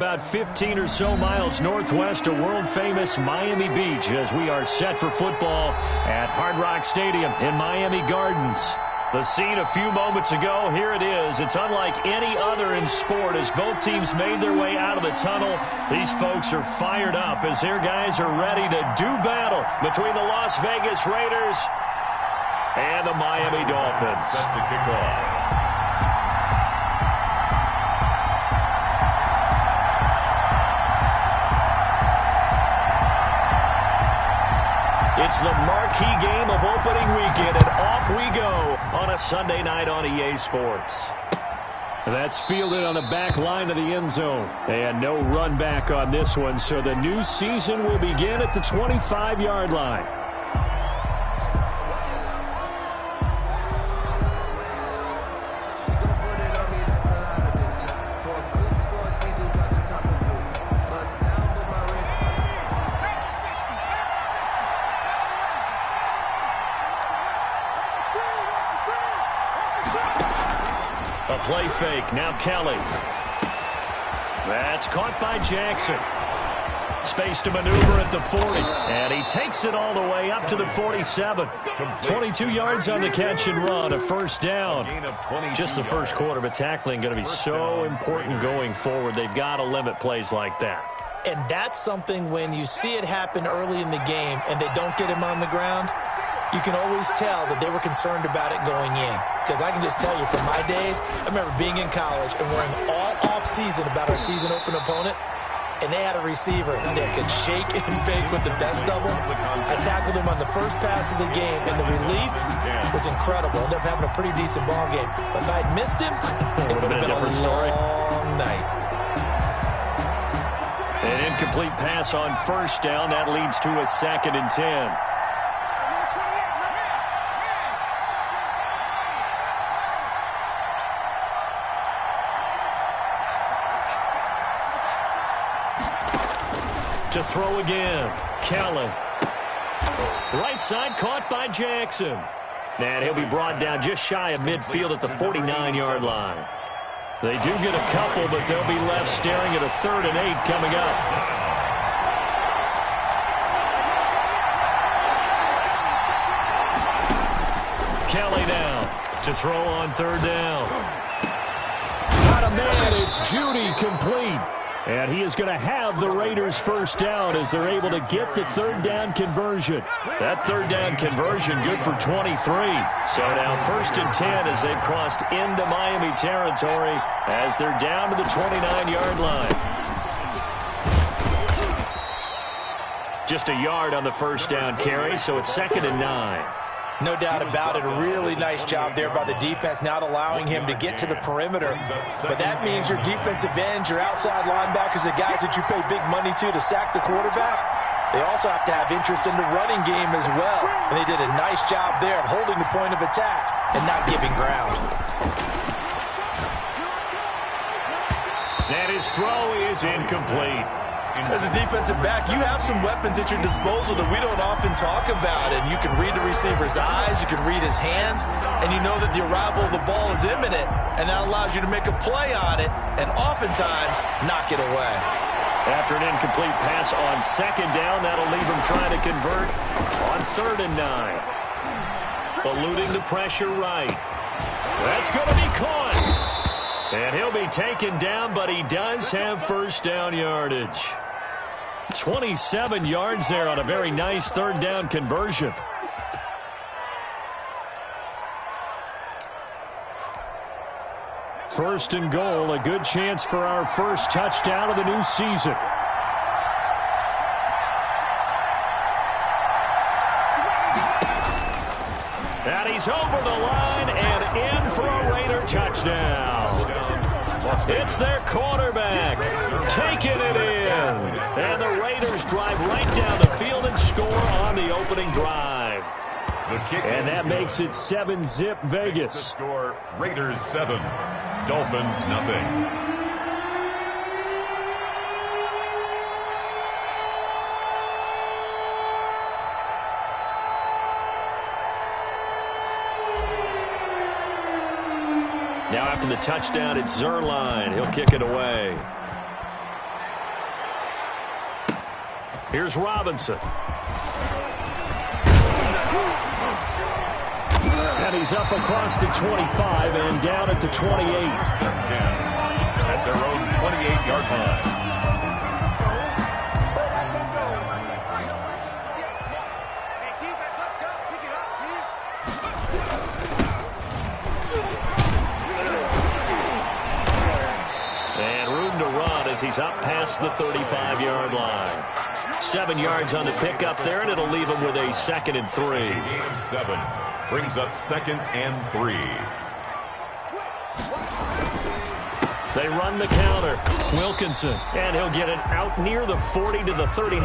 About 15 or so miles northwest of world-famous Miami Beach as we are set for football at Hard Rock Stadium in Miami Gardens. The scene a few moments ago, here it is. It's unlike any other in sport as both teams made their way out of the tunnel. These folks are fired up as their guys are ready to do battle between the Las Vegas Raiders and the Miami Dolphins. Set to kick off. It's the marquee game of opening weekend, and off we go on a Sunday night on EA Sports. That's fielded on the back line of the end zone. And no run back on this one, so the new season will begin at the 25-yard line. A play fake. Now Kelly. That's caught by Jackson. Space to maneuver at the 40. And he takes it all the way up to the 47. 22 yards on the catch and run. A first down. Just the first quarter, but tackling going to be so important going forward. They've got to limit plays like that. And that's something when you see it happen early in the game and they don't get him on the ground, you can always tell that they were concerned about it going in. Because I can just tell you from my days, I remember being in college and worrying all off-season about our season open opponent, and they had a receiver that could shake and bake with the best of them. I tackled him on the first pass of the game, and the relief was incredible. Ended up having a pretty decent ball game. But if I had missed him, it would have been a long night. An incomplete pass on first down. That leads to a 2nd and 10. To throw again. Kelly. Right side caught by Jackson. And he'll be brought down just shy of midfield at the 49-yard line. They do get a couple, but they'll be left staring at a 3rd and 8 coming up. Kelly now to throw on 3rd down. Not a man, it's Judy complete. And he is going to have the Raiders first down as they're able to get the 3rd down conversion. That 3rd down conversion good for 23. So now 1st and 10 as they've crossed into Miami territory as they're down to the 29-yard line. Just a yard on the first down carry, so it's 2nd and 9. No doubt about it. A really nice job there by the defense, not allowing him to get to the perimeter. But that means your defensive ends, your outside linebackers, the guys that you pay big money to sack the quarterback, they also have to have interest in the running game as well. And they did a nice job there of holding the point of attack and not giving ground. And his throw is incomplete. As a defensive back, you have some weapons at your disposal that we don't often talk about. And you can read the receiver's eyes, you can read his hands, and you know that the arrival of the ball is imminent. And that allows you to make a play on it and oftentimes knock it away. After an incomplete pass on 2nd down, that'll leave him trying to convert on 3rd and 9. Eluding the pressure right. That's going to be caught. And he'll be taken down, but he does have first down yardage. 27 yards there on a very nice 3rd down conversion. First and goal, a good chance for our first touchdown of the new season. And he's over the line and in for a Raider touchdown. It's their quarterback taking it in. And the Raiders drive right down the field and score on the opening drive. And that makes it 7-zip Vegas. The score, Raiders 7, Dolphins nothing. Now after the touchdown, it's Zerline. He'll kick it away. Here's Robinson. And he's up across the 25 and down at the 28. 10 at their own 28-yard line. He's up past the 35-yard line. 7 yards on the pickup there, and it'll leave him with a 2nd and 3. Gain of 7 brings up 2nd and 3. They run the counter. Wilkinson, and he'll get it out near the 40 to the 39.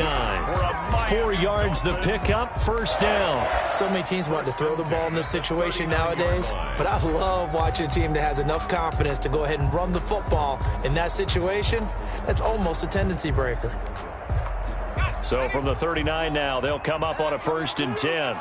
4 yards the pickup, 1st down. So many teams want to throw the ball in this situation nowadays, but I love watching a team that has enough confidence to go ahead and run the football in that situation. That's almost a tendency breaker. So from the 39 now, they'll come up on a 1st and 10.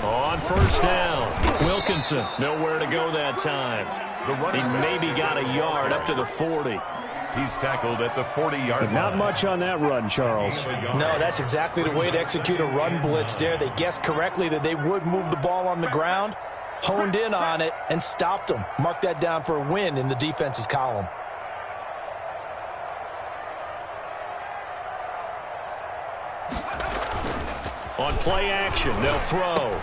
On 1st down, Wilkinson, nowhere to go that time. He maybe got a yard up to the 40. He's tackled at the 40-yard line. Not much on that run, Charles. No, that's exactly the way to execute a run blitz there. They guessed correctly that they would move the ball on the ground, honed in on it, and stopped them. Mark that down for a win in the defense's column. On play action, they'll throw.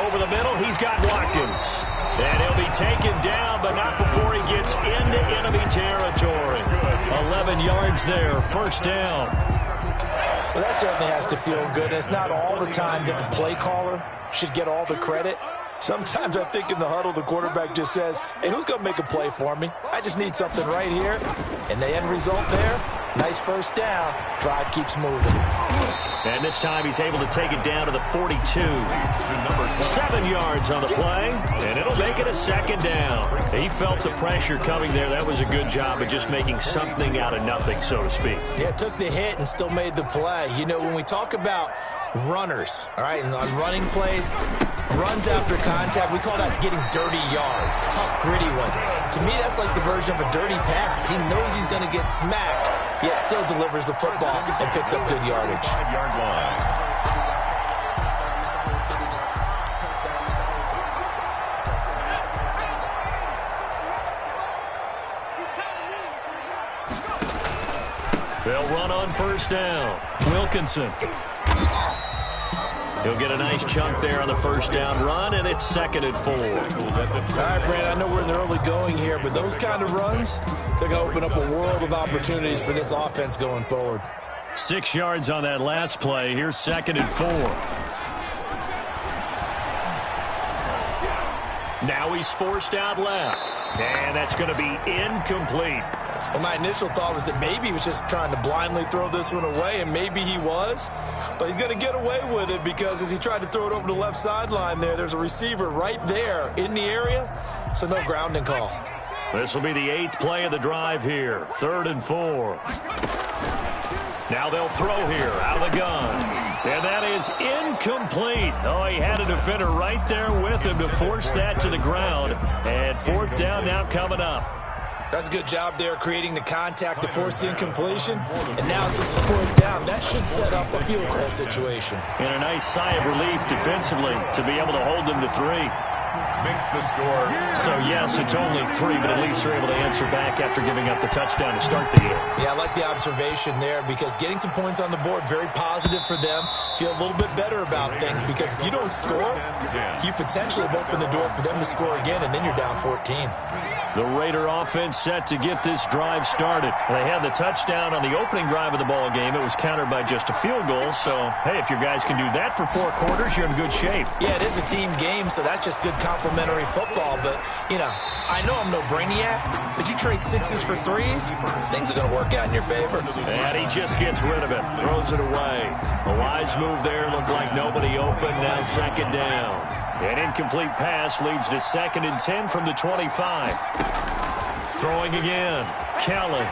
Over the middle, he's got Watkins. And he'll be taken down, but not before he gets into enemy territory. 11 yards there, 1st down. Well, that certainly has to feel good. It's not all the time that the play caller should get all the credit. Sometimes I think in the huddle, the quarterback just says, hey, who's going to make a play for me? I just need something right here. And the end result there, nice 1st down. Drive keeps moving. And this time he's able to take it down to the 42. 7 yards on the play, and it'll make it a 2nd down. He felt the pressure coming there. That was a good job of just making something out of nothing, so to speak. Yeah, took the hit and still made the play. You know, when we talk about runners, all right, and on running plays, runs after contact, we call that getting dirty yards, tough, gritty ones. To me, that's like the version of a dirty pass. He knows he's going to get smacked, yet still delivers the football and picks up good yardage. 5-yard line. They'll run on 1st down. Wilkinson. He'll get a nice chunk there on the 1st down run, and it's 2nd and 4. All right, Brad, I know we're in the early going here, but those kind of runs, they're going to open up a world of opportunities for this offense going forward. 6 yards on that last play. Here's 2nd and 4. Now he's forced out left, and that's going to be incomplete. Well, my initial thought was that maybe he was just trying to blindly throw this one away, and maybe he was. But he's going to get away with it because as he tried to throw it over the left sideline there's a receiver right there in the area, so no grounding call. This will be the 8th play of the drive here, 3rd and 4. Now they'll throw here out of the gun. And that is incomplete. Oh, he had a defender right there with him to force that to the ground. And 4th down now coming up. That's a good job there creating the contact to force the incompletion. And now since it's 4th down, that should set up a field goal situation. And a nice sigh of relief defensively to be able to hold them to 3. Makes the score. So, yes, it's only 3, but at least they're able to answer back after giving up the touchdown to start the game. Yeah, I like the observation there because getting some points on the board, very positive for them. Feel a little bit better about things because if you don't score, you potentially have opened the door for them to score again, and then you're down 14. The Raider offense set to get this drive started. They had the touchdown on the opening drive of the ball game. It was countered by just a field goal. So, hey, if your guys can do that for 4 quarters, you're in good shape. Yeah, it is a team game, so that's just good complementary football. But, you know, I know I'm no brainiac, but you trade 6s for 3s, things are going to work out in your favor. And he just gets rid of it, throws it away. A wise move there, looked like nobody open, now 2nd down. An incomplete pass leads to 2nd and 10 from the 25. Throwing again, Kelly.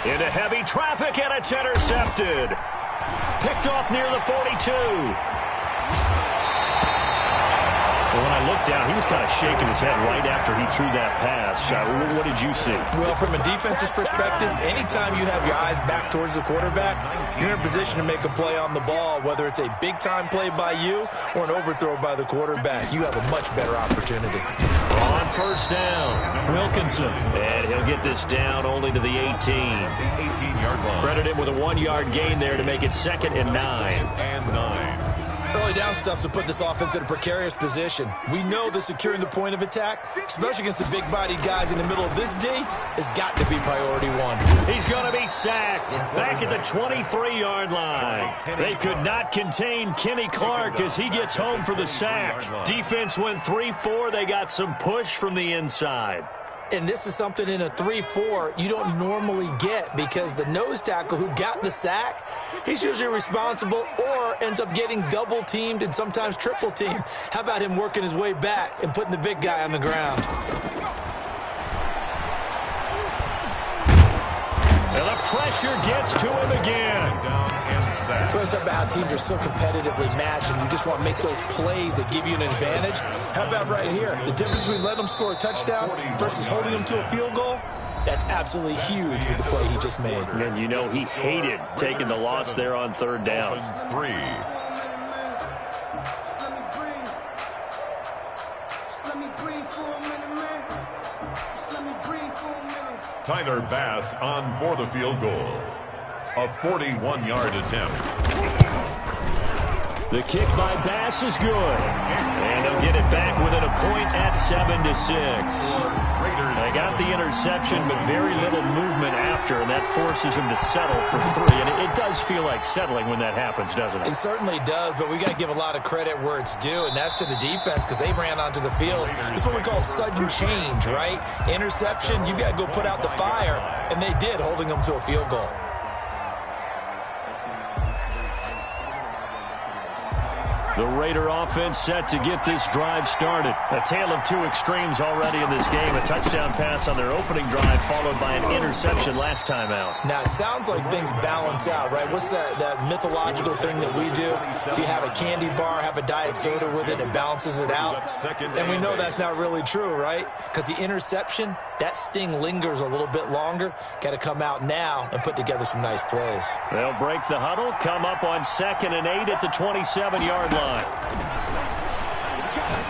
Into heavy traffic, and it's intercepted. Picked off near the 42. Well, when I looked down, he was kind of shaking his head right after he threw that pass. What did you see? Well, from a defense's perspective, anytime you have your eyes back towards the quarterback, you're in a position to make a play on the ball, whether it's a big-time play by you or an overthrow by the quarterback. You have a much better opportunity. On first down, Wilkinson. And he'll get this down only to the 18. 18-yard line. Credit him with a 1-yard gain there to make it 2nd and 9. Early down stuff to put this offense in a precarious position. We know that securing the point of attack, especially against the big-bodied guys in the middle of this D, has got to be priority one. He's going to be sacked back at the 23-yard line. They could not contain Kenny Clark as he gets home for the sack. Defense went 3-4. They got some push from the inside. And this is something in a 3-4 you don't normally get because the nose tackle who got the sack, he's usually responsible or ends up getting double-teamed and sometimes triple-teamed. How about him working his way back and putting the big guy on the ground? And the pressure gets to him again. We're going to talk about how teams are so competitively matched and you just want to make those plays that give you an advantage. How about right here? The difference between letting them score a touchdown versus holding them to a field goal, that's absolutely huge with the play he just made. And you know he hated taking the loss there on 3rd down. Tyler Bass on for the field goal. A 41-yard attempt. The kick by Bass is good. And they'll get it back within a point at 7-6. They got the interception, but very little movement after, and that forces him to settle for 3. And it does feel like settling when that happens, doesn't it? It certainly does, but we got to give a lot of credit where it's due, and that's to the defense because they ran onto the field. This is what we call sudden change, right? Interception, you got to go put out the fire, and they did, holding them to a field goal. The Raider offense set to get this drive started. A tale of two extremes already in this game. A touchdown pass on their opening drive followed by an interception last time out. Now, it sounds like things balance out, right? What's that mythological thing that we do? If you have a candy bar, have a diet soda with it, it balances it out. And we know that's not really true, right? Because the interception, that sting lingers a little bit longer. Got to come out now and put together some nice plays. They'll break the huddle, come up on 2nd and 8 at the 27-yard line.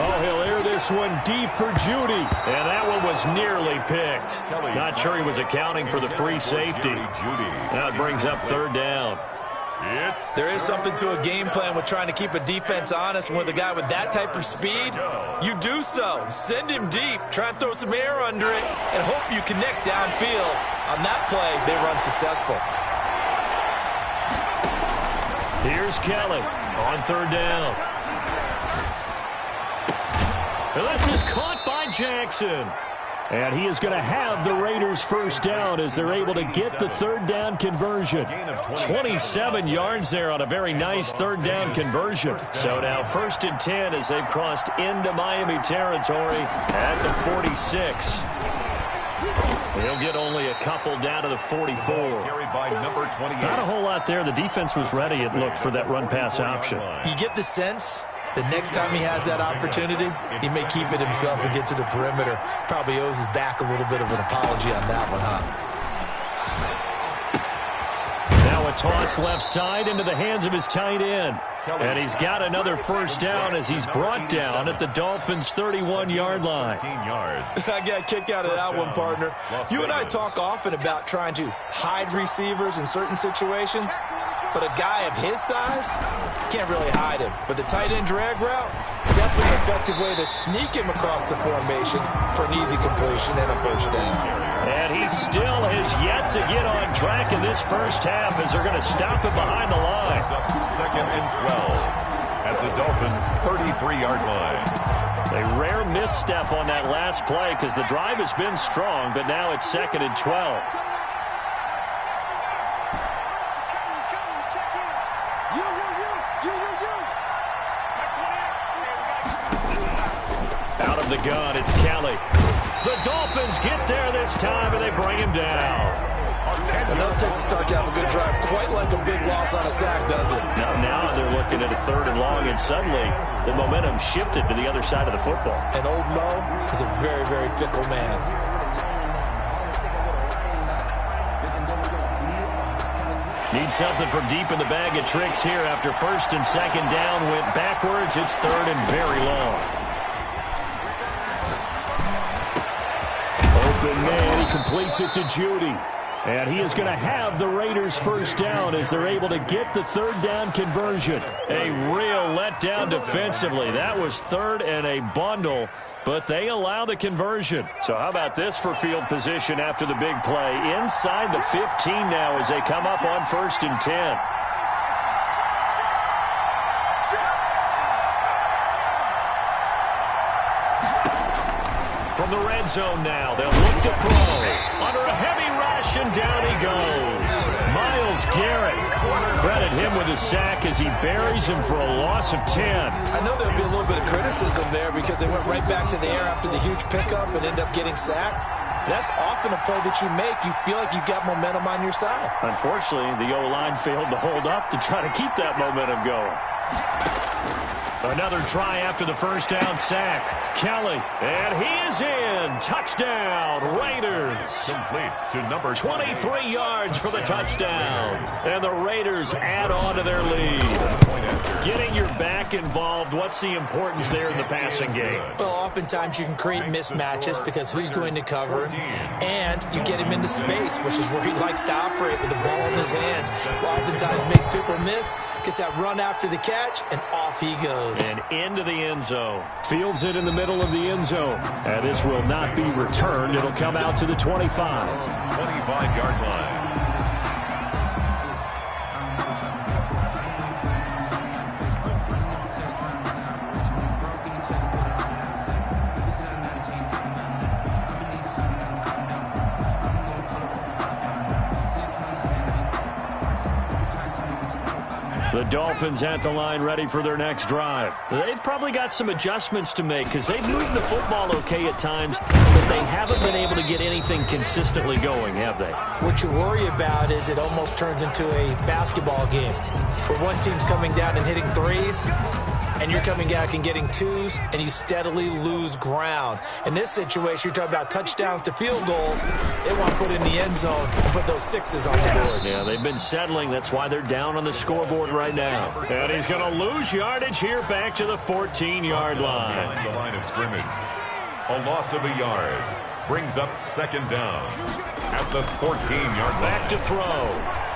Oh, he'll air this one deep for Judy. And that one was nearly picked. Not sure he was accounting for the free safety. Now it brings up 3rd down. There is something to a game plan with trying to keep a defense honest. And with a guy with that type of speed, you do so. Send him deep. Try and throw some air under it and hope you connect downfield. On that play, they run successful. Here's Kelly on 3rd down. And this is caught by Jackson. And he is going to have the Raiders' first down as they're able to get the 3rd down conversion. 27 yards there on a very nice 3rd down conversion. So now 1st and 10 as they've crossed into Miami territory at the 46. He'll get only a couple down to the 44. Not a whole lot there. The defense was ready, it looked, for that run-pass option. You get the sense the next time he has that opportunity, he may keep it himself and get to the perimeter. Probably owes his back a little bit of an apology on that one, huh? Now a toss left side into the hands of his tight end. And he's got another first down as he's brought down at the Dolphins' 31-yard line. I got a kick out of that one, partner. You and I talk often about trying to hide receivers in certain situations, but a guy of his size can't really hide him. But the tight end drag route, definitely an effective way to sneak him across the formation for an easy completion and a first down. And he still has yet to get on track in this first half as they're going to stop him behind the line. 2nd and 12 at the Dolphins' 33-yard line. A rare misstep on that last play because the drive has been strong, but now it's 2nd and 12. Out of the gun, it's Kelly. The Dolphins get there this time, and they bring him down. Enough takes to start to have a good drive, quite like a big loss on a sack, does it? Now they're looking at a 3rd and long, and suddenly the momentum shifted to the other side of the football. And old Mo is a very, very fickle man. Need something from deep in the bag of tricks here after 1st and 2nd down. Went backwards. It's 3rd and very long. Open man. He completes it to Judy. And he is going to have the Raiders' 1st down as they're able to get the 3rd down conversion. A real letdown defensively. That was 3rd and a bundle, but they allow the conversion. So how about this for field position after the big play? Inside the 15 now as they come up on 1st and 10. From the red zone now, they'll look to throw. Under a heavy rush, and down he goes. Myles Garrett. Credit him with a sack as he buries him for a loss of 10. I know there'll be a little bit of criticism there because they went right back to the air after the huge pickup and end up getting sacked. That's often a play that you make. You feel like you've got momentum on your side. Unfortunately, the O-line failed to hold up to try to keep that momentum going. Another try after the 1st down sack. Kelly, and he is in. Touchdown, Raiders. Complete to number 23 yards for the touchdown. And the Raiders add on to their lead. Getting your back involved, what's the importance there in the passing game? Well, oftentimes you can create mismatches because who's going to cover him, and you get him into space, which is where he likes to operate with the ball in his hands. Oftentimes makes people miss, gets that run after the catch, and off he goes. And into the end zone. Fields it in the middle of the end zone. And this will not be returned. It'll come out to the 25. 25-yard line. The Dolphins at the line ready for their next drive. They've probably got some adjustments to make because they've moved the football okay at times, but they haven't been able to get anything consistently going, have they? What you worry about is it almost turns into a basketball game where one team's coming down and hitting threes, and you're coming back and getting twos, and you steadily lose ground. In this situation, you're talking about touchdowns to field goals. They want to put in the end zone and put those 6s on the board. Yeah, they've been settling. That's why they're down on the scoreboard right now. And he's going to lose yardage here back to the 14-yard line. The line of scrimmage. A loss of a yard. Brings up 2nd down at the 14-yard line. Back to throw.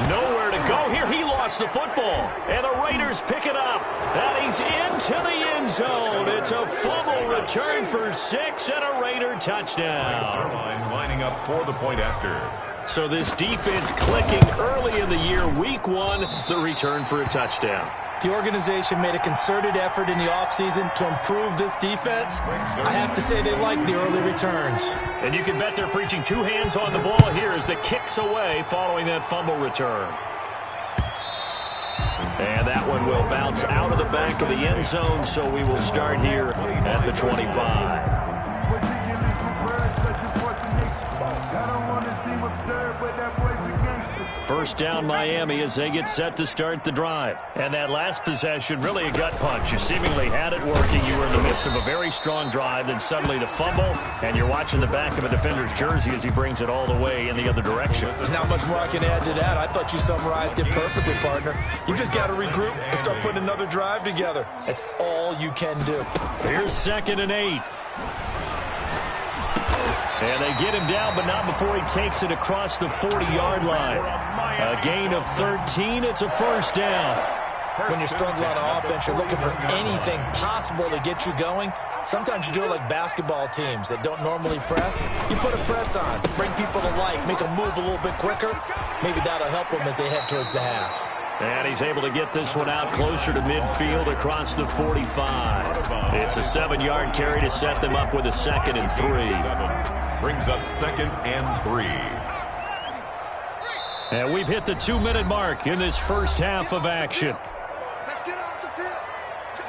Nowhere to go here. He lost the football. And the Raiders pick it up. And he's into the end zone. It's a fumble return for 6 and a Raider touchdown. Lining up for the point after. So this defense clicking early in the year. Week 1, the return for a touchdown. The organization made a concerted effort in the offseason to improve this defense. I have to say they like the early returns. And you can bet they're preaching 2 hands on the ball here as the kicks away following that fumble return. And that one will bounce out of the back of the end zone, so we will start here at the 25. First down Miami as they get set to start the drive. And that last possession, really a gut punch. You seemingly had it working. You were in the midst of a very strong drive. Then suddenly the fumble, and you're watching the back of a defender's jersey as he brings it all the way in the other direction. There's not much more I can add to that. I thought you summarized it perfectly, partner. You just got to regroup and start putting another drive together. That's all you can do. Here's 2nd and 8. And they get him down, but not before he takes it across the 40-yard line. A gain of 13. It's a first down. When you're struggling on offense, you're looking for anything possible to get you going. Sometimes you do it like basketball teams that don't normally press. You put a press on, bring people to life, make them move a little bit quicker. Maybe that'll help them as they head towards the half. And he's able to get this one out closer to midfield across the 45. It's a 7-yard carry to set them up with a 2nd and 3. Brings up 2nd and 3. And we've hit the 2-minute mark in this first half of action. Let's get off the field.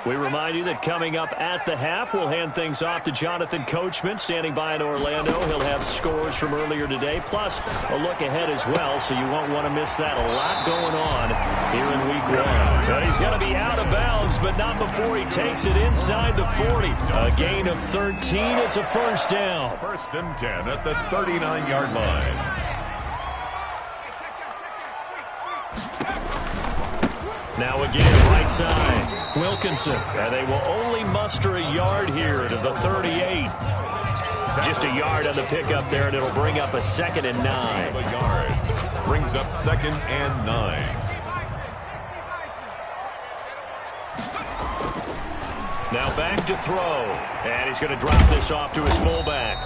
We remind you that coming up at the half, we'll hand things off to Jonathan Coachman, standing by in Orlando. He'll have scores from earlier today, plus a look ahead as well, so you won't want to miss that. A lot going on here in week 1. But he's going to be out of bounds, but not before he takes it inside the 40. A gain of 13. It's a first down. 1st and 10 at the 39-yard line. Now again, right side, Wilkinson. And they will only muster a yard here to the 38. Just a yard on the pickup there, and it'll bring up a 2nd and 9. A yard. Brings up 2nd and 9. Now back to throw. And he's going to drop this off to his fullback.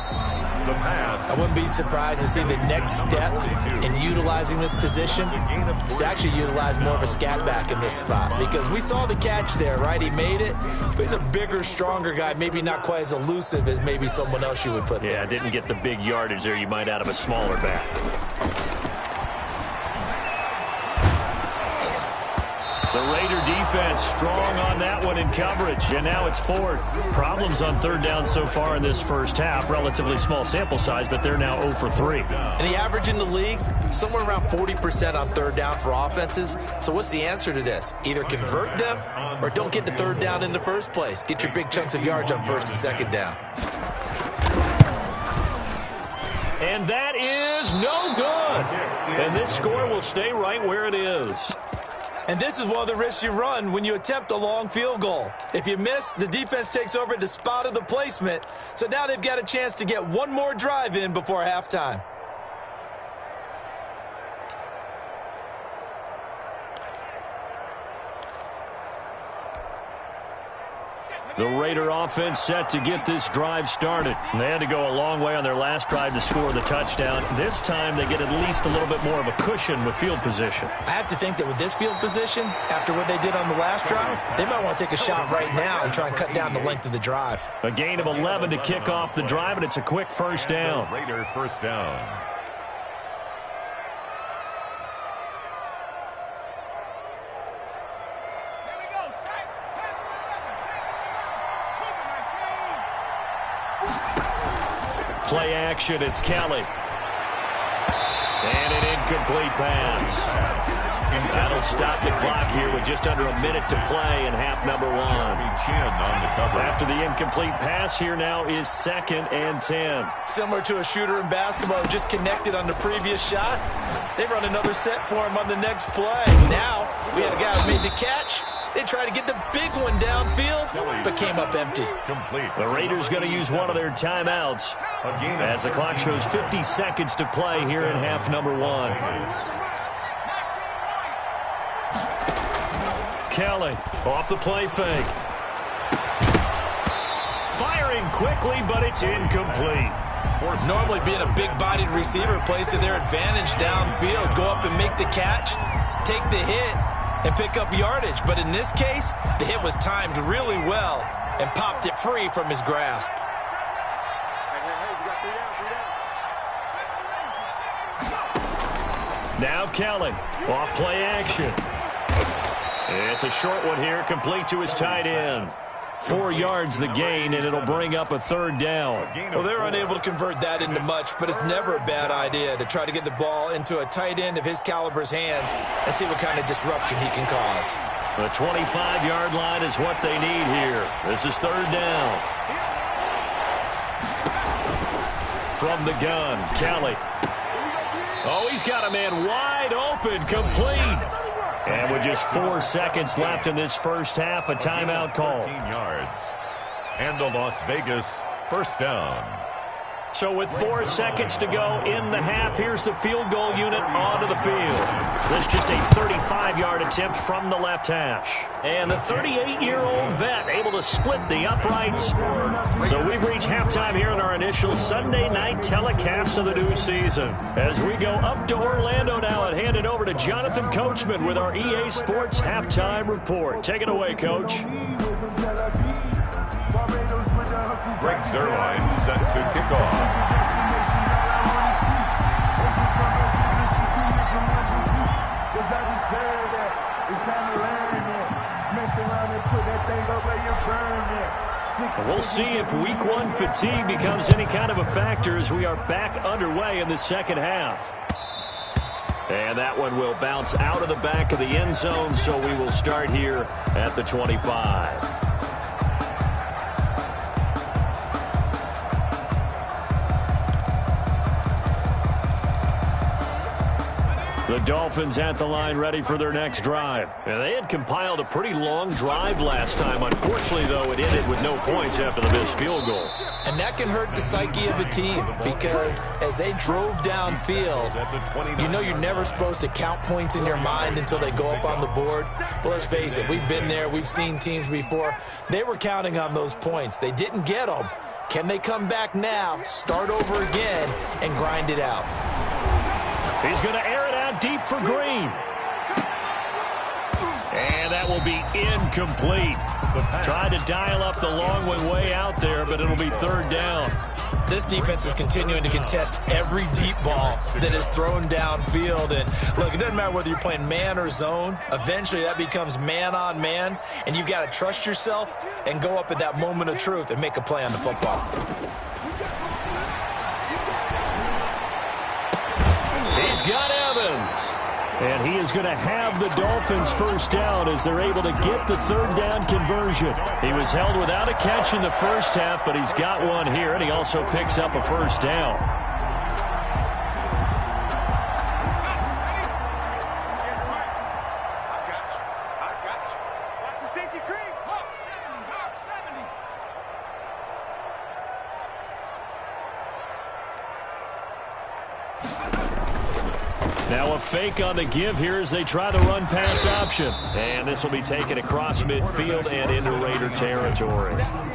The pass. I wouldn't be surprised to see the next step in utilizing this position is to actually utilize more of a scat back in this spot, because we saw the catch there, right? He made it, but he's a bigger, stronger guy, maybe not quite as elusive as maybe someone else you would put there. Yeah, didn't get the big yardage there you might out of a smaller back. The Raider defense strong on that one in coverage, and now it's 4th. Problems on 3rd down so far in this first half. Relatively small sample size, but they're now 0 for 3. And the average in the league, somewhere around 40% on 3rd down for offenses. So what's the answer to this? Either convert them or don't get to 3rd down in the first place. Get your big chunks of yards on 1st and 2nd down. And that is no good. And this score will stay right where it is. And this is one of the risks you run when you attempt a long field goal. If you miss, the defense takes over at the spot of the placement. So now they've got a chance to get one more drive in before halftime. The Raider offense set to get this drive started. They had to go a long way on their last drive to score the touchdown. This time they get at least a little bit more of a cushion with field position. I have to think that with this field position, after what they did on the last drive, they might want to take a shot right now and try and cut down the length of the drive. A gain of 11 to kick off the drive, and it's a quick first down. Raider first down. Play action, it's Kelly. And an incomplete pass. That'll stop the clock here with just under a minute to play in half number 1. After the incomplete pass, here now is 2nd and 10. Similar to a shooter in basketball who just connected on the previous shot. They run another set for him on the next play. Now, we had a guy who made the catch. They tried to get the big one downfield, but came up empty. The Raiders going to use one of their timeouts as the clock shows 50 seconds to play here in half number 1. Kelly off the play fake. Firing quickly, but it's incomplete. Normally being a big-bodied receiver plays to their advantage downfield. Go up and make the catch, take the hit, and pick up yardage. But in this case, the hit was timed really well and popped it free from his grasp. Now Kelly, off play action. It's a short one here, complete to his tight end. 4 yards the gain, and it'll bring up a 3rd down. Well, they're unable to convert that into much, but it's never a bad idea to try to get the ball into a tight end of his caliber's hands and see what kind of disruption he can cause. The 25-yard line is what they need here. This is 3rd down. From the gun, Kelly. Oh, he's got a man wide open, complete. And with just 4 seconds left in this first half, a timeout call. 13 yards. And a Las Vegas first down. So with 4 seconds to go in the half, here's the field goal unit onto the field. This just a 35-yard attempt from the left hash. And the 38-year-old vet able to split the uprights. So we've reached halftime here in our initial Sunday night telecast of the new season. As we go up to Orlando now and hand it over to Jonathan Coachman with our EA Sports halftime report. Take it away, Coach. Greg Zerline set to kick off. We'll see if week one fatigue becomes any kind of a factor as we are back underway in the second half. And that one will bounce out of the back of the end zone, so we will start here at the 25. The Dolphins at the line ready for their next drive. And they had compiled a pretty long drive last time. Unfortunately, though, it ended with no points after the missed field goal. And that can hurt the psyche of a team because as they drove downfield, you know you're never supposed to count points in your mind until they go up on the board. But let's face it, we've been there. We've seen teams before. They were counting on those points. They didn't get them. Can they come back now, start over again, and grind it out? He's going to air it out deep for Green. And that will be incomplete. Tried to dial up the long one way out there, but it'll be third down. This defense is continuing to contest every deep ball that is thrown downfield. And, look, it doesn't matter whether you're playing man or zone. Eventually, that becomes man-on-man, and you've got to trust yourself and go up at that moment of truth and make a play on the football. He's got Evans. And he is going to have the Dolphins first down as they're able to get the third down conversion. He was held without a catch in the first half, but he's got one here, and he also picks up a first down. Now a fake on the give here as they try the run-pass option. And this will be taken across midfield and into Raider territory.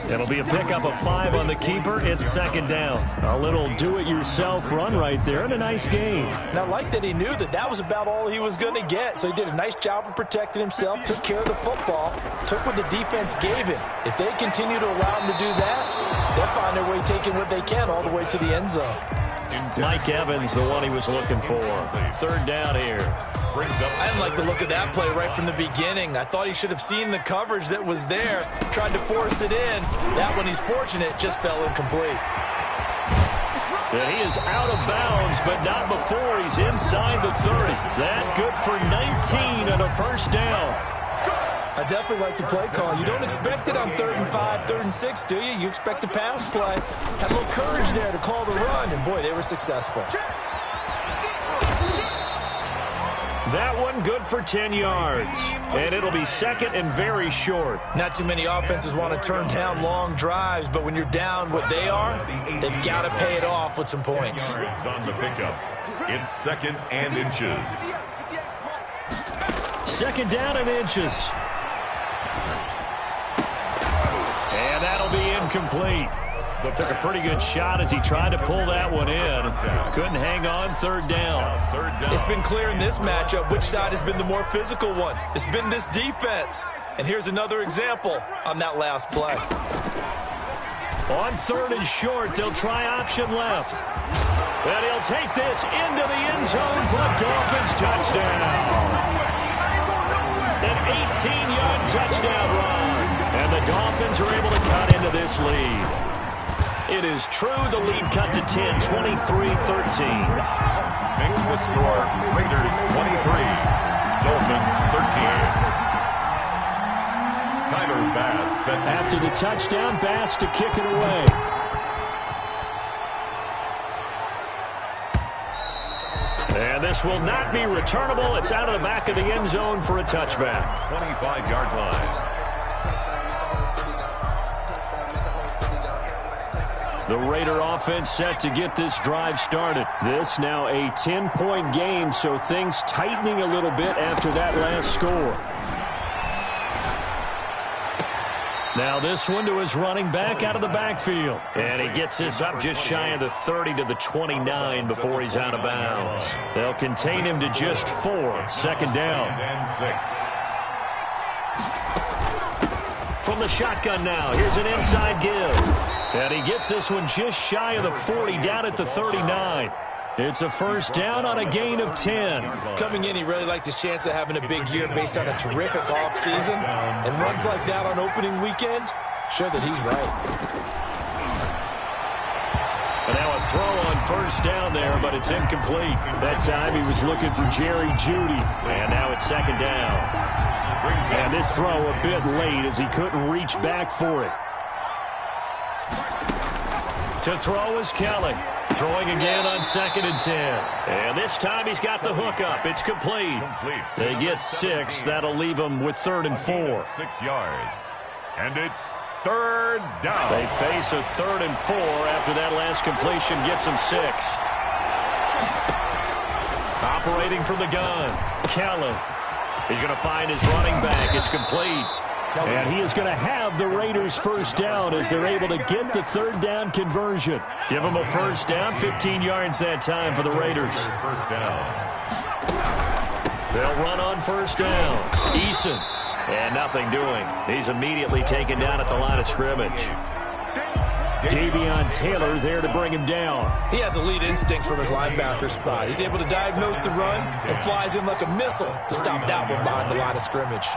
It'll be a pickup of 5 on the keeper. It's second down. A little do-it-yourself run right there and a nice gain. Now, I like that he knew that that was about all he was going to get. So he did a nice job of protecting himself, took care of the football, took what the defense gave him. If they continue to allow him to do that, they'll find their way taking what they can all the way to the end zone. Mike Evans, the one he was looking for. Third down here. I didn't like the look of that play right from the beginning. I thought he should have seen the coverage that was there, tried to force it in. That one, he's fortunate, just fell incomplete. And he is out of bounds, but not before he's inside the 30. That good for 19 and a first down. I definitely like the play call. You don't expect it on 3rd and 5, 3rd and 6, do you? You expect a pass play. Had a little courage there to call the run, and boy, they were successful. That one good for 10 yards. And it'll be second and very short. Not too many offenses want to turn down long drives, but when you're down what they are, they've got to pay it off with some points. On the pickup. It's second and inches. Second down and inches. And that'll be incomplete. Took a pretty good shot as he tried to pull that one in. Couldn't hang on. Third down. It's been clear in this matchup which side has been the more physical one. It's been this defense. And here's another example on that last play. On 3rd and short, they'll try option left. And he'll take this into the end zone for a Dolphins touchdown. An 18-yard touchdown run. And the Dolphins are able to cut into this lead. It is true, the lead cut to 10, 23-13. Makes the score Raiders 23, Dolphins 13. Tyler Bass set after the touchdown, Bass to kick it away. And this will not be returnable. It's out of the back of the end zone for a touchback. 25-yard line. The Raider offense set to get this drive started. This now a 10-point game, so things tightening a little bit after that last score. Now this one to his running back out of the backfield. And he gets this up just shy of the 30 to the 29 before he's out of bounds. They'll contain him to just 4. Second down. And 6. From the shotgun now, here's an inside give. And he gets this one just shy of the 40, down at the 39. It's a first down on a gain of 10. Coming in, he really liked his chance of having a big year based on a terrific offseason. And runs like that on opening weekend, show that he's right. And now a throw on first down there, but it's incomplete. That time he was looking for Jerry Jeudy. And now it's second down. And this throw a bit late as he couldn't reach back for it. To throw is Kelly. Throwing again on 2nd and 10. And this time he's got the hook up. It's complete. They get 6. That'll leave them with 3rd and 4. 6 yards. And it's 3rd down. They face a 3rd and 4 after that last completion gets them 6. Operating from the gun. Kelly. He's going to find his running back. It's complete. And he is going to have the Raiders first down as they're able to get the 3rd down conversion. Give them a first down, 15 yards that time for the Raiders. First down. They'll run on first down. Eason. And nothing doing. He's immediately taken down at the line of scrimmage. Davion Taylor there to bring him down. He has elite instincts from his linebacker spot. He's able to diagnose the run and flies in like a missile to stop that one behind the line of scrimmage.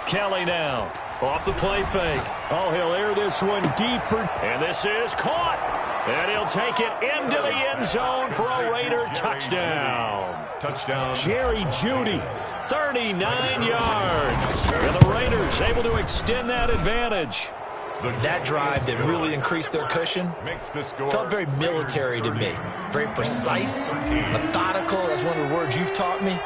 Kelly now. Off the play fake. Oh, he'll air this one deep for... And this is caught. And he'll take it into the end zone for a Raider touchdown. Touchdown. Jerry Jeudy, 39 yards. And the Raiders able to extend that advantage. That drive that really increased their cushion felt very military to me. Very precise, methodical. That's one of the words you've taught me.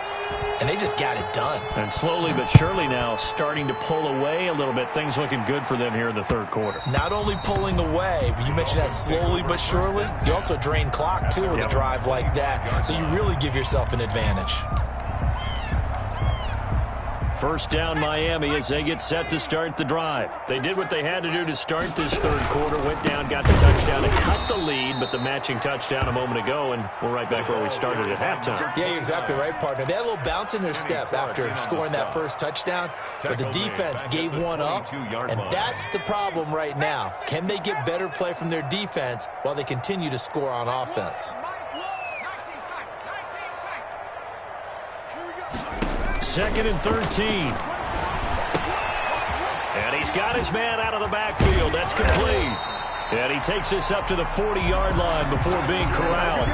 And they just got it done. And slowly but surely now starting to pull away a little bit. Things looking good for them here in the 3rd quarter. Not only pulling away, but you mentioned that slowly but surely. You also drain clock, too, with a drive like that. So you really give yourself an advantage. First down Miami as they get set to start the drive. They did what they had to do to start this 3rd quarter. Went down, got the touchdown, and cut the lead, but the matching touchdown a moment ago, and we're right back where we started at halftime. Yeah, you're exactly right, partner. They had a little bounce in their step after scoring that first touchdown, but the defense gave one up, and that's the problem right now. Can they get better play from their defense while they continue to score on offense? 2nd and 13. And he's got his man out of the backfield. That's complete. And he takes this up to the 40-yard line before being corralled.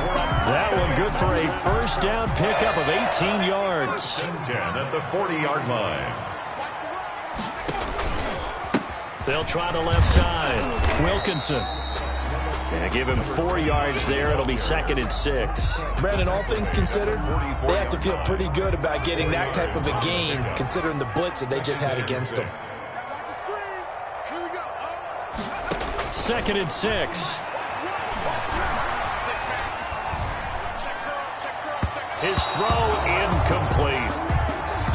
That one good for a first down pickup of 18 yards. 10 at the 40-yard line. They'll try the left side. Wilkinson. And give him 4 yards there. It'll be 2nd and 6. Brandon, all things considered, they have to feel pretty good about getting that type of a gain, considering the blitz that they just had against them. 2nd and 6. His throw incomplete.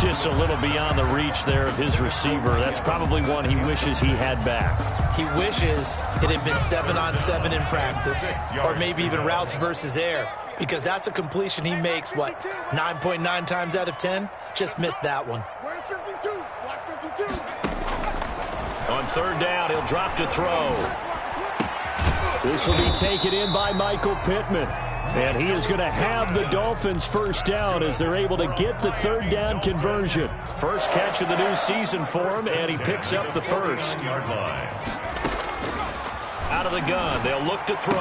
Just a little beyond the reach there of his receiver. That's probably one he wishes he had back. He wishes it had been 7-on-7 in practice, or maybe even routes versus air, because that's a completion he makes, 9.9 times out of 10? Just missed that one. On 3rd down, he'll drop to throw. This will be taken in by Michael Pittman. And he is going to have the Dolphins first down as they're able to get the 3rd down conversion. First catch of the new season for him, and he picks up the first. Out of the gun, they'll look to throw.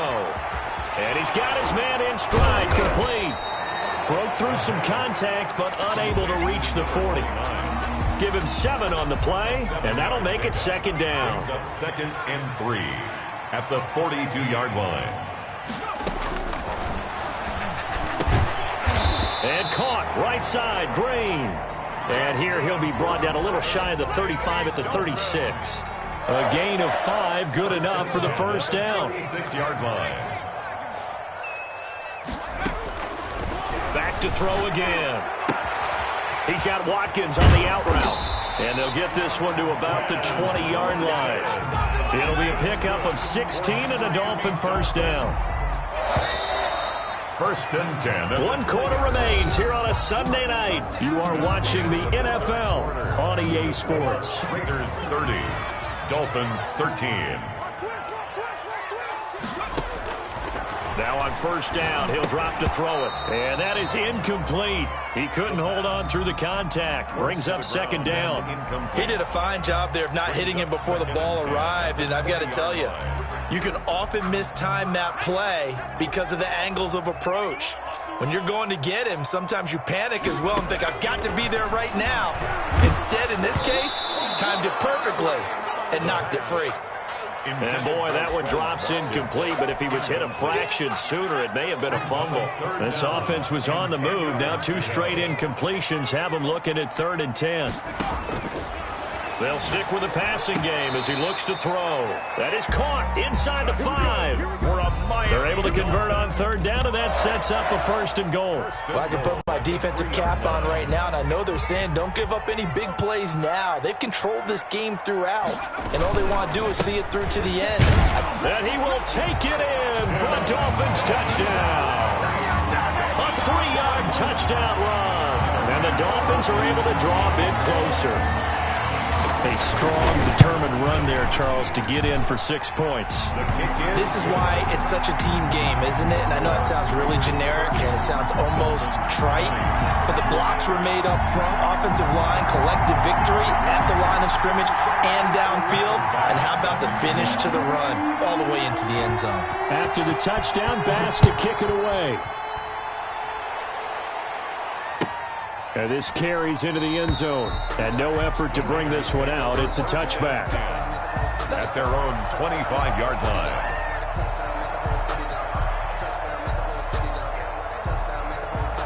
And he's got his man in stride, complete. Broke through some contact, but unable to reach the 40. Give him 7 on the play, and that'll make it 2nd down. 2nd and 3 at the 42-yard line. And caught, right side, Green. And here he'll be brought down a little shy of the 35 at the 36. A gain of 5, good enough for the first down. 6-yard line. Back to throw again. He's got Watkins on the out route. And they'll get this one to about the 20-yard line. It'll be a pickup of 16 and a Dolphin first down. 1st and 10. 1 quarter remains here on a Sunday night. You are watching the NFL on EA Sports. Raiders 30, Dolphins 13. Now on first down, he'll drop to throw it. And that is incomplete. He couldn't hold on through the contact. Brings up second down. He did a fine job there of not hitting him before the ball arrived. And I've got to tell you, you can often mistime that play because of the angles of approach. When you're going to get him, sometimes you panic as well and think, I've got to be there right now. Instead, in this case, timed it perfectly and knocked it free. And boy, that one drops incomplete, but if he was hit a fraction sooner, it may have been a fumble. This offense was on the move. Now 2 straight incompletions have him looking at 3rd and 10. They'll stick with the passing game as he looks to throw. That is caught inside the 5. They're able to convert on 3rd down, and that sets up a 1st and goal. Well, I can put my defensive cap on right now, and I know they're saying don't give up any big plays now. They've controlled this game throughout, and all they want to do is see it through to the end. And he will take it in for a Dolphins touchdown. A 3-yard touchdown run. And the Dolphins are able to draw a bit closer. A strong, determined run there, Charles, to get in for 6 points. This is why it's such a team game, isn't it? And I know that sounds really generic and it sounds almost trite, but the blocks were made up front, offensive line, collective victory at the line of scrimmage and downfield. And how about the finish to the run all the way into the end zone? After the touchdown, Bass to kick it away. And this carries into the end zone. And no effort to bring this one out. It's a touchback. At their own 25-yard line.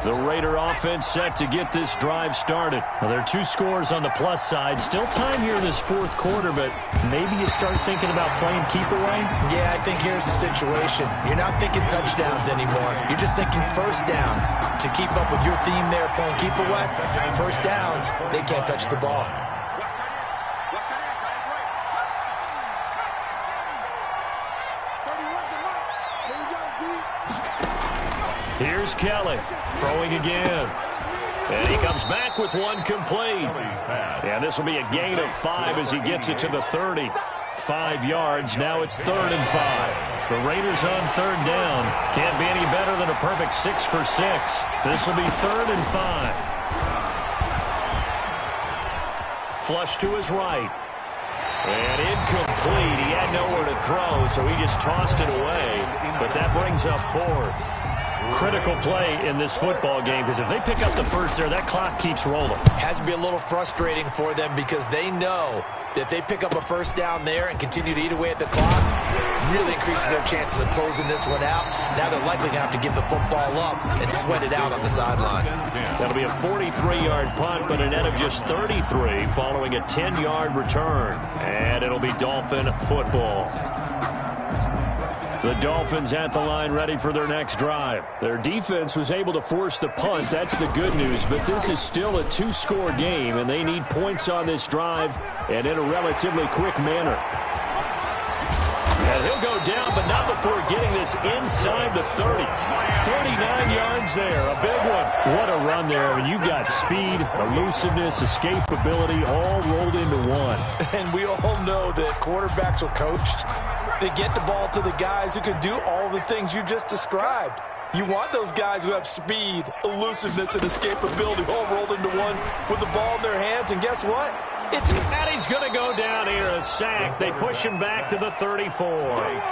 The Raider offense set to get this drive started. Well, there are 2 scores on the plus side. Still time here in this 4th quarter, but maybe you start thinking about playing keep away? Yeah, I think here's the situation. You're not thinking touchdowns anymore. You're just thinking first downs. To keep up with your theme there, playing keep away, first downs, they can't touch the ball. Here's Kelly, throwing again. And he comes back with one complete. And this will be a gain of 5 as he gets it to the 30. 5 yards, now it's 3rd and 5. The Raiders on 3rd down. Can't be any better than a perfect 6 for 6. This will be 3rd and 5. Flush to his right. And incomplete. He had nowhere to throw, so he just tossed it away. But that brings up 4th. Critical play in this football game, because if they pick up the first there, that clock keeps rolling. Has to be a little frustrating for them because they know that they pick up a first down there and continue to eat away at the clock, really increases their chances of closing this one out. Now they're likely going to have to give the football up and sweat it out on the sideline. That'll be a 43-yard punt, but a net of just 33 following a 10-yard return. And it'll be Dolphin football. The Dolphins at the line ready for their next drive. Their defense was able to force the punt. That's the good news. But this is still a 2-score game, and they need points on this drive and in a relatively quick manner. And he'll go down, but not before getting this inside the 30. 39 yards there, a big one. What a run there. You've got speed, elusiveness, escapability all rolled into one. And we all know that quarterbacks are coached. They get the ball to the guys who can do all the things you just described. You want those guys who have speed, elusiveness, and escapability all rolled into one with the ball in their hands. And guess what? And he's going to go down here, a sack. They push him back to the 34.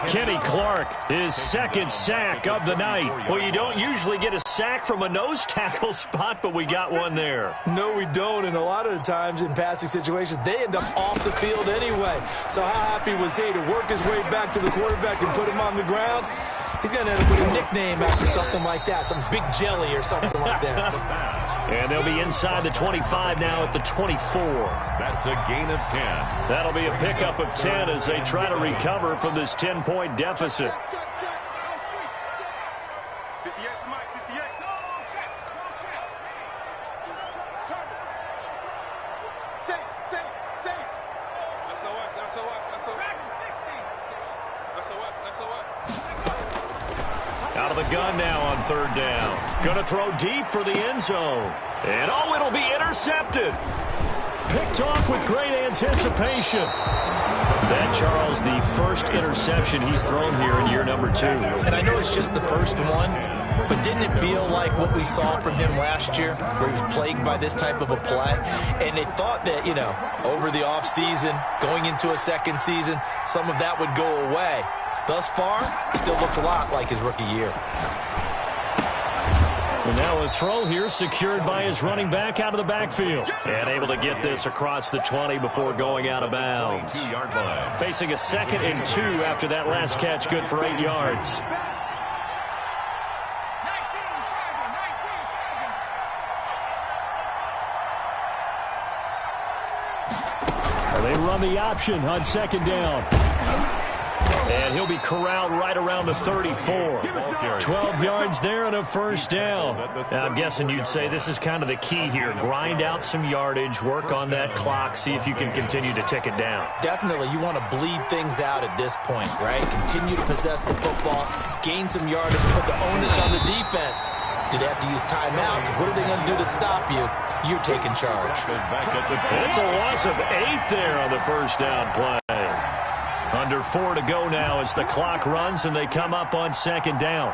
Kenny Clark, his 2nd sack of the night. Well, you don't usually get a sack from a nose tackle spot, but we got one there. No, we don't. And a lot of the times in passing situations, they end up off the field anyway. So how happy was he to work his way back to the quarterback and put him on the ground? He's going to end up with a nickname after something like that, some Big Jelly or something like that. And they'll be inside the 25 now at the 24. That's a gain of 10. That'll be a pickup of 10 as they try to recover from this 10-point deficit. Out of the gun now on 3rd down. Going to throw deep for the end zone. And oh, it'll be intercepted. Picked off with great anticipation. That, Charles, the first interception he's thrown here in year number 2. And I know it's just the first one, but didn't it feel like what we saw from him last year, where he was plagued by this type of a play? And they thought that, you know, over the offseason, going into a second season, some of that would go away. Thus far, still looks a lot like his rookie year. And now a throw here secured by his running back out of the backfield. And able to get this across the 20 before going out of bounds. Facing a 2nd and 2 after that last catch, good for 8 yards. They run the option on 2nd down. And he'll be corralled right around the 34. 12 yards there and a first down. Now, I'm guessing you'd say this is kind of the key here. Grind out some yardage, work on that clock, see if you can continue to tick it down. Definitely, you want to bleed things out at this point, right? Continue to possess the football, gain some yardage, put the onus on the defense. Do they have to use timeouts? What are they going to do to stop you? You're taking charge. It's a loss of 8 there on the first down play. Under 4 to go now as the clock runs and they come up on 2nd down.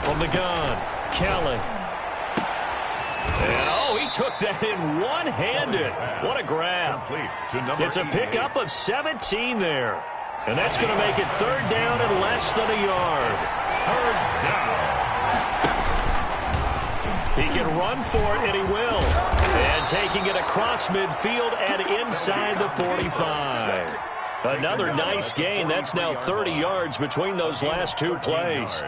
From the gun, Kelly. And he took that in one-handed. What a grab. It's a pickup of 17 there. And that's going to make it 3rd down and less than a yard. 3rd down. He can run for it, and he will. And taking it across midfield and inside the 45. Another nice gain. That's now 30 yards between those last 2 plays.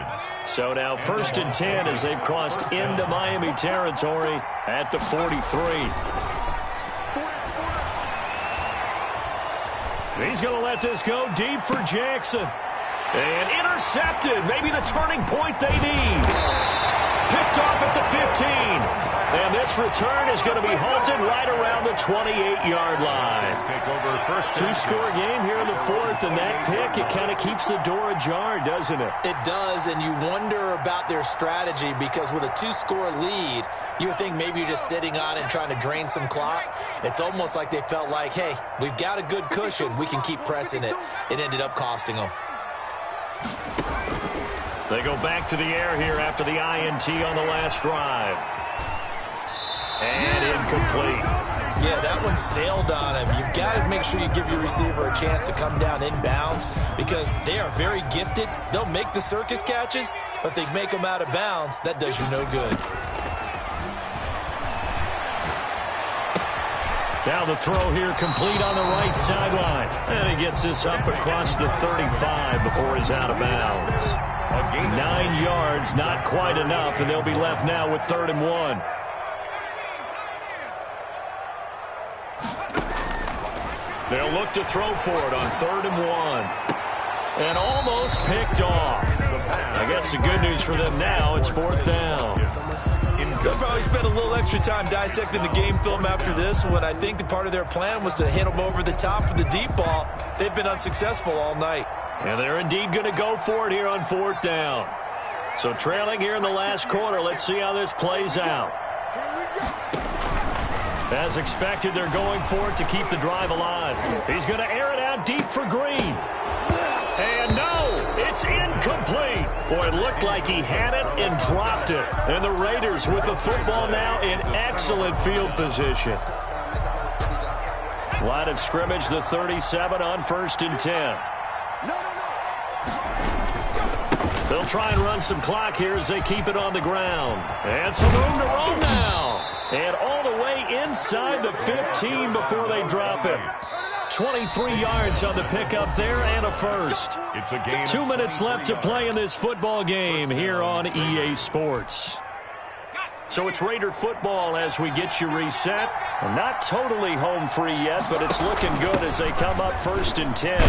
So now 1st and 10 as they've crossed into Miami territory at the 43. He's going to let this go deep for Jackson. And intercepted. Maybe the turning point they need. Picked off at the 15. And this return is going to be halted right around the 28-yard line. 2-score game here in the 4th, and that pick, it kind of keeps the door ajar, doesn't it? It does, and you wonder about their strategy because with a 2-score lead, you would think maybe you're just sitting on it and trying to drain some clock. It's almost like they felt like, hey, we've got a good cushion. We can keep pressing it. It ended up costing them. They go back to the air here after the INT on the last drive. And incomplete. Yeah, that one sailed on him. You've got to make sure you give your receiver a chance to come down inbounds because they are very gifted. They'll make the circus catches, but they make them out of bounds. That does you no good. Now the throw here complete on the right sideline. And he gets this up across the 35 before he's out of bounds. 9 yards, not quite enough, and they'll be left now with 3rd and 1. They'll look to throw for it on 3rd and 1. And almost picked off. I guess the good news for them now, it's 4th down. They'll probably spend a little extra time dissecting the game film after this one. I think the part of their plan was to hit them over the top with the deep ball. They've been unsuccessful all night. And they're indeed going to go for it here on 4th down. So trailing here in the last quarter, let's see how this plays out. As expected, they're going for it to keep the drive alive. He's going to air it out deep for Green. And no, it's incomplete. Boy, it looked like he had it and dropped it. And the Raiders with the football now in excellent field position. Line of scrimmage, the 37 on 1st and 10. They'll try and run some clock here as they keep it on the ground. And some room to roll now. And all the way inside the 15 before they drop him. 23 yards on the pickup there and a first. 2 minutes left to play in this football game here on EA Sports. So it's Raider football as we get you reset. Not totally home free yet, but it's looking good as they come up 1st and 10.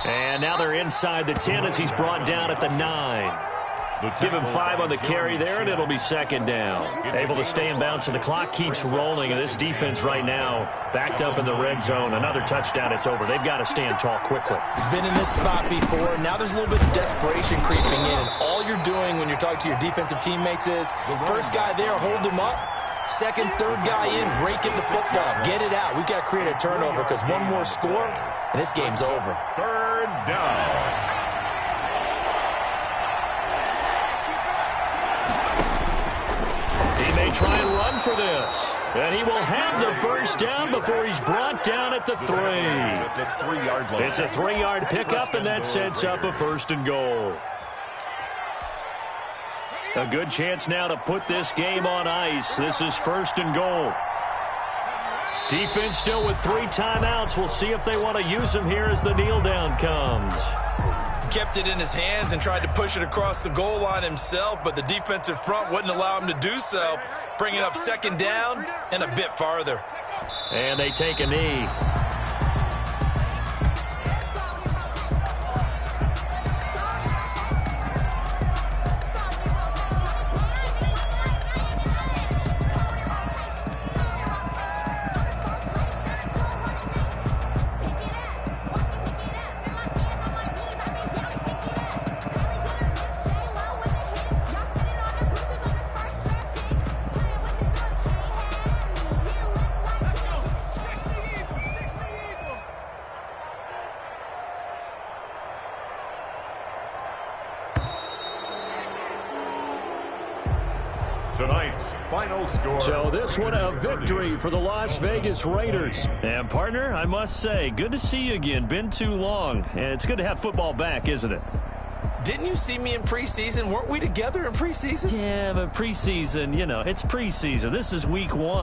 And now they're inside the 10 as he's brought down at the 9. Give him 5 on the carry there, and it'll be second down. Able to stay in bounds, and the clock keeps rolling. And this defense right now backed up in the red zone. Another touchdown, it's over. They've got to stand tall quickly. Been in this spot before. Now there's a little bit of desperation creeping in. And all you're doing when you're talking to your defensive teammates is, first guy there, hold him up. Second, third guy in, break in the football. Get it out. We've got to create a turnover because one more score, and this game's over. Third down. Try and run for this. And he will have the first down before he's brought down at the 3. It's a 3-yard pickup, and that sets up a first and goal. A good chance now to put this game on ice. This is first and goal. Defense still with 3 timeouts. We'll see if they want to use them here as the kneel down comes. Kept it in his hands and tried to push it across the goal line himself, but the defensive front wouldn't allow him to do so, bringing up second down and a bit farther. And they take a knee. Tonight's final score. So this one a victory for the Las Vegas Raiders. And partner, I must say, good to see you again. Been too long. And it's good to have football back, isn't it? Didn't you see me in preseason? Weren't we together in preseason? Yeah, but preseason, you know, it's preseason. This is week 1.